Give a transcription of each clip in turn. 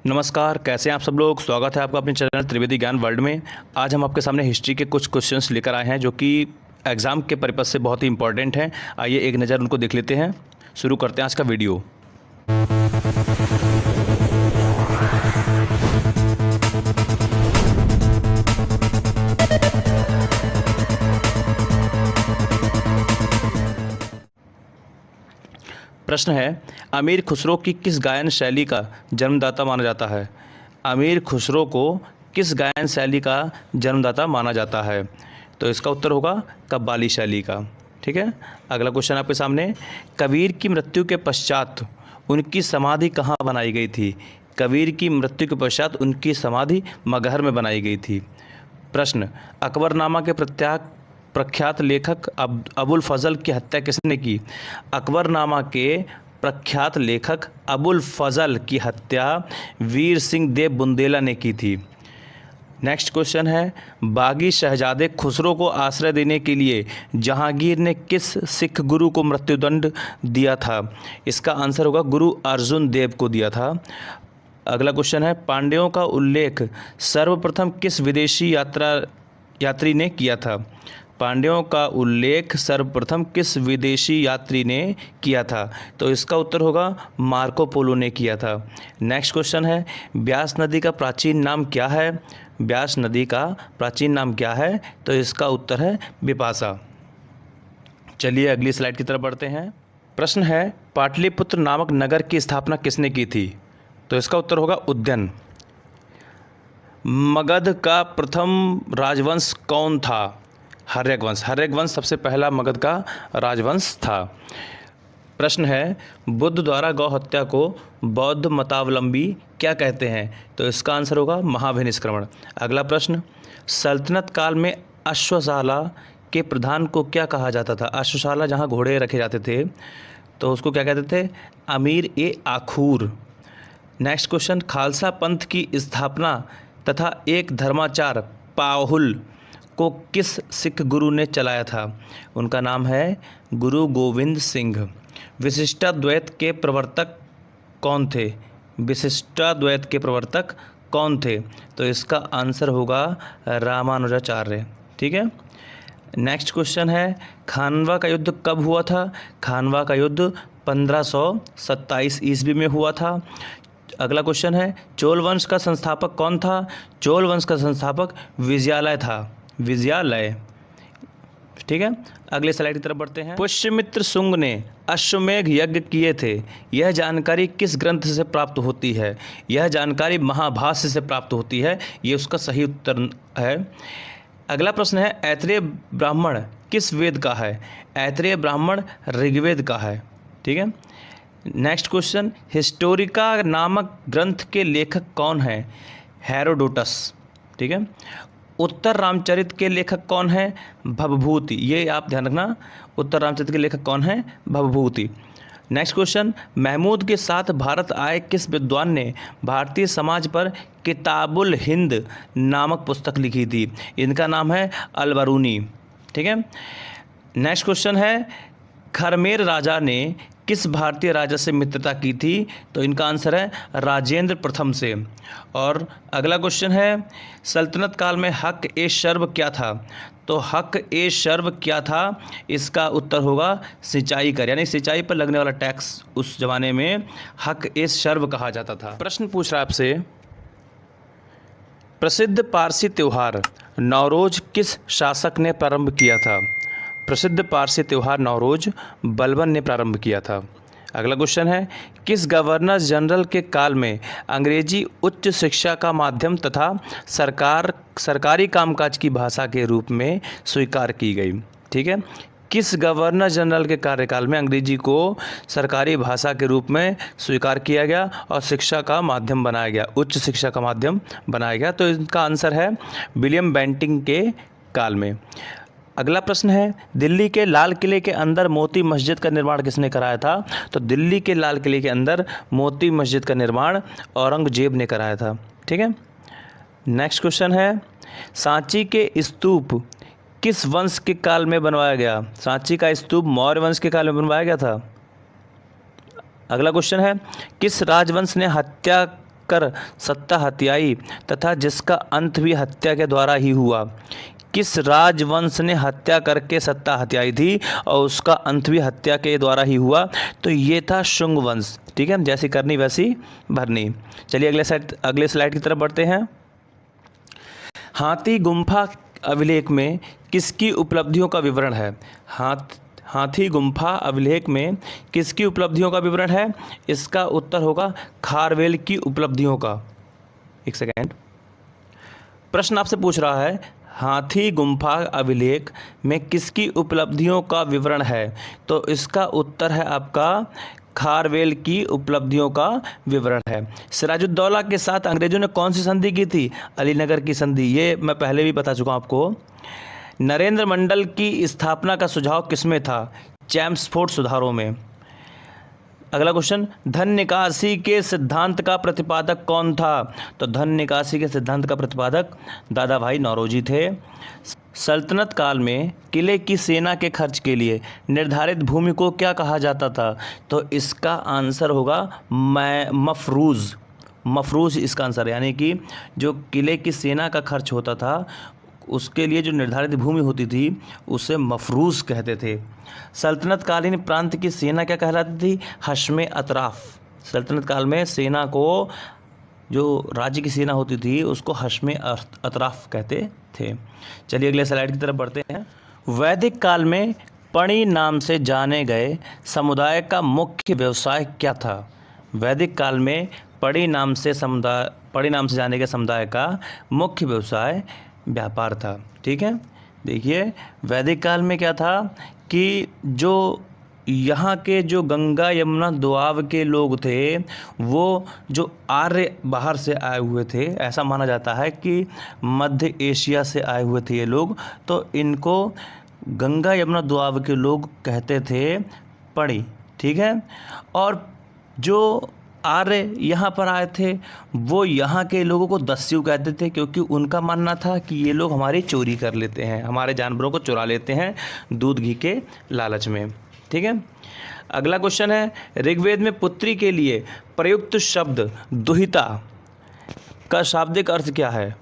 नमस्कार, कैसे हैं आप सब लोग। स्वागत है आपका अपने चैनल त्रिवेदी ज्ञान वर्ल्ड में। आज हम आपके सामने हिस्ट्री के कुछ क्वेश्चंस लेकर आए हैं जो कि एग्ज़ाम के पर्पज़ से बहुत ही इंपॉर्टेंट हैं। आइए एक नज़र उनको देख लेते हैं। शुरू करते हैं आज का वीडियो। प्रश्न है, अमीर खुसरो की किस गायन शैली का जन्मदाता माना जाता है। अमीर खुसरो को किस गायन शैली का जन्मदाता माना जाता है। तो इसका उत्तर होगा कव्वाली शैली का। ठीक है, अगला क्वेश्चन आपके सामने, कबीर की मृत्यु के पश्चात उनकी समाधि कहाँ बनाई गई थी। कबीर की मृत्यु के पश्चात उनकी समाधि मगहर में बनाई गई थी। प्रश्न, अकबरनामा के प्रख्यात लेखक अबुल फजल की हत्या किसने की। अकबरनामा के प्रख्यात लेखक अबुल फजल की हत्या वीर सिंह देव बुंदेला ने की थी। नेक्स्ट क्वेश्चन है, बागी शहजादे खुसरो को आश्रय देने के लिए जहांगीर ने किस सिख गुरु को मृत्युदंड दिया था। इसका आंसर होगा गुरु अर्जुन देव को दिया था। अगला क्वेश्चन है, पांड्यों का उल्लेख सर्वप्रथम किस विदेशी यात्री ने किया था। पांड्यों का उल्लेख सर्वप्रथम किस विदेशी यात्री ने किया था। तो इसका उत्तर होगा मार्को पोलो ने किया था। नेक्स्ट क्वेश्चन है, ब्यास नदी का प्राचीन नाम क्या है। ब्यास नदी का प्राचीन नाम क्या है। तो इसका उत्तर है बिपाशा। चलिए अगली स्लाइड की तरफ बढ़ते हैं। प्रश्न है, पाटलिपुत्र नामक नगर की स्थापना किसने की थी। तो इसका उत्तर होगा उद्यन। मगध का प्रथम राजवंश कौन था। हर्यक वंश सबसे पहला मगध का राजवंश था। प्रश्न है, बुद्ध द्वारा गौ हत्या को बौद्ध मतावलंबी क्या कहते हैं। तो इसका आंसर होगा महाभिनिष्क्रमण। अगला प्रश्न, सल्तनत काल में अश्वशाला के प्रधान को क्या कहा जाता था। अश्वशाला जहाँ घोड़े रखे जाते थे तो उसको क्या कहते थे, अमीर ए आखूर। नेक्स्ट क्वेश्चन, खालसा पंथ की स्थापना तथा एक धर्माचार पाहुल को किस सिख गुरु ने चलाया था। उनका नाम है गुरु गोविंद सिंह। विशिष्टाद्वैत के प्रवर्तक कौन थे। विशिष्टाद्वैत के प्रवर्तक कौन थे। तो इसका आंसर होगा रामानुजाचार्य। ठीक है, नेक्स्ट क्वेश्चन है, खानवा का युद्ध कब हुआ था। खानवा का युद्ध 1527 ईस्वी में हुआ था। अगला क्वेश्चन है, चोल वंश का संस्थापक कौन था। चोल वंश का संस्थापक विजयालय था। विजयालय। ठीक है, अगले स्लाइड की तरफ बढ़ते हैं। पुष्यमित्र शुंग ने अश्वमेध यज्ञ किए थे। यह जानकारी किस ग्रंथ से प्राप्त होती है। यह जानकारी महाभाष्य से प्राप्त होती है। ये उसका सही उत्तर है। अगला प्रश्न है, ऐतरेय ब्राह्मण किस वेद का है। ऐतरेय ब्राह्मण ऋग्वेद का है। ठीक है, नेक्स्ट क्वेश्चन, हिस्टोरिका नामक ग्रंथ के लेखक कौन है। हेरोडोटस। ठीक है, उत्तर रामचरित के लेखक कौन है। भवभूति। ये आप ध्यान रखना, उत्तर रामचरित के लेखक कौन है, भवभूति। नेक्स्ट क्वेश्चन, महमूद के साथ भारत आए किस विद्वान ने भारतीय समाज पर किताबुल हिंद नामक पुस्तक लिखी थी। इनका नाम है अलबरूनी। ठीक है, नेक्स्ट क्वेश्चन है, खरमेर राजा ने किस भारतीय राजा से मित्रता की थी। तो इनका आंसर है राजेंद्र प्रथम से। और अगला क्वेश्चन है, सल्तनत काल में हक ए शर्ब क्या था। तो हक ए शर्ब क्या था। इसका उत्तर होगा सिंचाई कर, यानी सिंचाई पर लगने वाला टैक्स उस जमाने में हक ए शर्ब कहा जाता था। प्रश्न पूछ रहा है आपसे, प्रसिद्ध पारसी त्योहार नवरोज किस शासक ने प्रारंभ किया था। प्रसिद्ध पारसी त्यौहार नवरोज बलबन ने प्रारंभ किया था। अगला क्वेश्चन है, किस गवर्नर जनरल के काल में अंग्रेजी उच्च शिक्षा का माध्यम तथा सरकारी कामकाज की भाषा के रूप में स्वीकार की गई। ठीक है, किस गवर्नर जनरल के कार्यकाल में अंग्रेजी को सरकारी भाषा के रूप में स्वीकार किया गया और शिक्षा का माध्यम बनाया गया, उच्च शिक्षा का माध्यम बनाया गया। तो इसका आंसर है विलियम बेंटिंग के काल में। अगला प्रश्न है, दिल्ली के लाल किले के अंदर मोती मस्जिद का निर्माण किसने कराया था। तो दिल्ली के लाल किले के अंदर मोती मस्जिद का निर्माण औरंगजेब ने कराया था। ठीक है, नेक्स्ट क्वेश्चन है, सांची के स्तूप किस वंश के काल में बनवाया गया। सांची का स्तूप मौर्य वंश के काल में बनवाया गया था। अगला क्वेश्चन है, किस राजवंश ने हत्या कर सत्ता हत्याई तथा जिसका अंत भी हत्या के द्वारा ही हुआ। किस राजवंश ने हत्या करके सत्ता हत्याई थी और उसका अंत भी हत्या के द्वारा ही हुआ? तो ये था शुंग वंश। ठीक है, जैसी करनी वैसी भरनी। चलिए अगले स्लाइड की तरफ बढ़ते हैं। हाथी गुम्फा अभिलेख में किसकी उपलब्धियों का विवरण है? हाथी गुम्फा अभिलेख में किसकी उपलब्धियों का विवरण है? इसका उत्तर होगा खारवेल की उपलब्धियों का। एक सेकेंड, प्रश्न आपसे पूछ रहा है हाथी गुम्फा अभिलेख में किसकी उपलब्धियों का विवरण है? तो इसका उत्तर है आपका खारवेल की उपलब्धियों का विवरण है। सिराजुद्दौला के साथ अंग्रेजों ने कौन सी संधि की थी? अलीनगर की संधि। ये मैं पहले भी बता चुका हूँ आपको। नरेंद्र मंडल की स्थापना का सुझाव किसमें था? चैम्सफोर्ड सुधारों में। अगला क्वेश्चन, धन निकासी के सिद्धांत का प्रतिपादक कौन था? तो धन निकासी के सिद्धांत का प्रतिपादक दादा भाई नौरोजी थे। सल्तनत काल में किले की सेना के खर्च के लिए निर्धारित भूमि को क्या कहा जाता था? तो इसका आंसर होगा मफरूज़। मफरूज़ इसका आंसर, यानी कि जो किले की सेना का खर्च होता था उसके लिए जो निर्धारित भूमि होती थी उसे मफरूज़ कहते थे। सल्तनत कालीन प्रांत की सेना क्या कहलाती थी? हश्मे अतराफ़। सल्तनत काल में सेना को, जो राज्य की सेना होती थी उसको हश्मे अतराफ़ कहते थे। चलिए अगले स्लाइड की तरफ बढ़ते हैं। वैदिक काल में पणि नाम से जाने गए समुदाय का मुख्य व्यवसाय क्या था? वैदिक काल में पणि नाम से जाने गए समुदाय का मुख्य व्यवसाय व्यापार था। ठीक है, देखिए वैदिक काल में क्या था कि जो यहाँ के जो गंगा यमुना दोआब के लोग थे वो जो आर्य बाहर से आए हुए थे, ऐसा माना जाता है कि मध्य एशिया से आए हुए थे ये लोग, तो इनको गंगा यमुना दोआब के लोग कहते थे पणि। ठीक है, और जो आर्य यहाँ पर आए थे वो यहाँ के लोगों को दस्यु कहते थे, क्योंकि उनका मानना था कि ये लोग हमारी चोरी कर लेते हैं, हमारे जानवरों को चुरा लेते हैं दूध घी के लालच में। ठीक है, अगला क्वेश्चन है ऋग्वेद में पुत्री के लिए प्रयुक्त शब्द दुहिता का शाब्दिक अर्थ क्या है?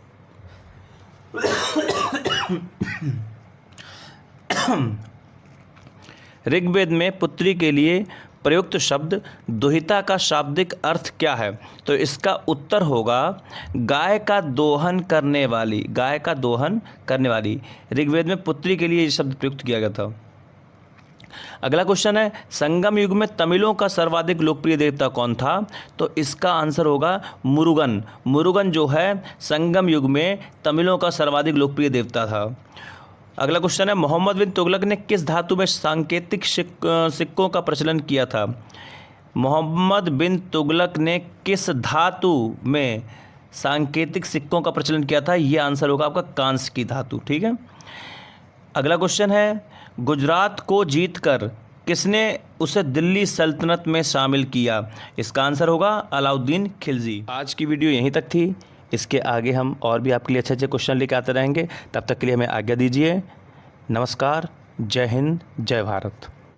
ऋग्वेद में पुत्री के लिए प्रयुक्त शब्द दुहिता का शाब्दिक अर्थ क्या है? तो इसका उत्तर होगा गाय का दोहन करने वाली। गाय का दोहन करने वाली ऋग्वेद में पुत्री के लिए ये शब्द प्रयुक्त किया गया था। अगला क्वेश्चन है संगम युग में तमिलों का सर्वाधिक लोकप्रिय देवता कौन था? तो इसका आंसर होगा मुरुगन। मुरुगन जो है संगम युग में तमिलों का सर्वाधिक लोकप्रिय देवता था। अगला क्वेश्चन है मोहम्मद बिन तुगलक ने किस धातु में सांकेतिक सिक्कों का प्रचलन किया था? मोहम्मद बिन तुगलक ने किस धातु में सांकेतिक सिक्कों का प्रचलन किया था? ये आंसर होगा आपका कांस्य की धातु। ठीक है, अगला क्वेश्चन है गुजरात को जीतकर किसने उसे दिल्ली सल्तनत में शामिल किया? इसका आंसर होगा अलाउद्दीन खिलजी। आज की वीडियो यहीं तक थी। इसके आगे हम और भी आपके लिए अच्छे अच्छे क्वेश्चन लेकर आते रहेंगे। तब तक के लिए हमें आज्ञा दीजिए। नमस्कार, जय हिंद, जय भारत।